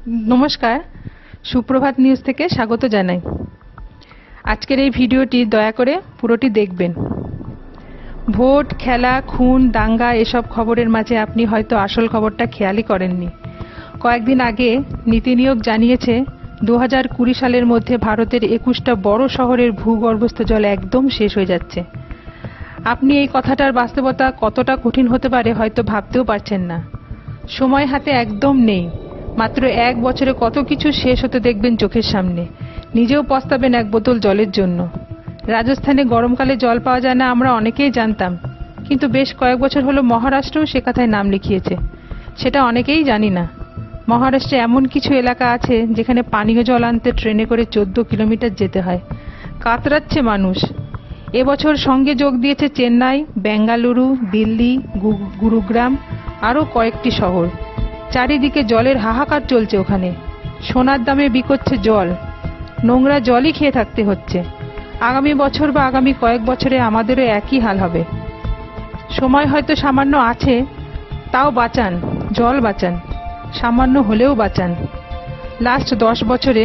নমস্কার, সুপ্রভাত নিউজ থেকে স্বাগত জানাই। আজকের এই ভিডিওটি দয়া করে পুরোটি দেখবেন। ভোট, খেলা, খুন, দাঙ্গা এসব খবরের মাঝে আপনি হয়তো আসল খবরটা খেয়ালই করেননি। কয়েকদিন আগে নীতি নিয়োগ জানিয়েছে 2020 সালের মধ্যে ভারতের 21টা বড় শহরের ভূগর্ভস্থ জল একদম শেষ হয়ে যাচ্ছে। আপনি এই কথাটার বাস্তবতা কতটা কঠিন হতে পারে হয়তো ভাবতেও পারছেন না। সময় হাতে একদম নেই। মাত্র 1 বছরে কত কিছু শেষ হতে দেখবেন চোখের সামনে। নিজেও পস্তাবেন এক বোতল জলের জন্য। রাজস্থানে গরমকালে জল পাওয়া যায় না আমরা অনেকেই জানতাম, কিন্তু বেশ কয়েক বছর হলো মহারাষ্ট্রও সে কথায় নাম লিখিয়েছে। সেটা অনেকেই জানি না। মহারাষ্ট্রে এমন কিছু এলাকা আছে যেখানে পানীয় জল আনতে ট্রেনে করে 14 কিলোমিটার যেতে হয়। কাতরাচ্ছে মানুষ। এবছর সঙ্গে যোগ দিয়েছে চেন্নাই, বেঙ্গালুরু, দিল্লি, গুরুগ্রাম আরও কয়েকটি শহর। চারিদিকে জলের হাহাকার চলছে ওখানে। সোনার দামে বিকোচ্ছে জল। নোংরা জলই খেয়ে থাকতে হচ্ছে। আগামী বছর বা আগামী কয়েক বছরে আমাদেরও একই হাল হবে। সময় হয়তো সামান্য আছে, তাও বাঁচান, জল বাঁচান, সামান্য হলেও বাঁচান। লাস্ট 10 বছরে,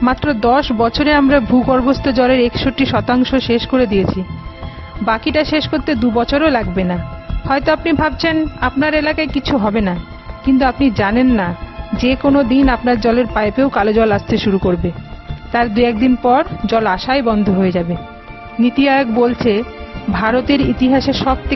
মাত্র 10 বছরে আমরা ভূগর্ভস্থ জলের 61% শেষ করে দিয়েছি। বাকিটা শেষ করতে 2 বছরও লাগবে না। হয়তো আপনি ভাবছেন আপনার এলাকায় কিছু হবে না, কিন্তু আপনি জানেন না যে কোনো দিন আপনার জলের পাইপেও কালো জল আসতে শুরু করবে। তার 2-1 দিন পর জল আসাই বন্ধ হয়ে যাবে। নীতি আয়োগ বলছে ভারতের ইতিহাসে সবথেকে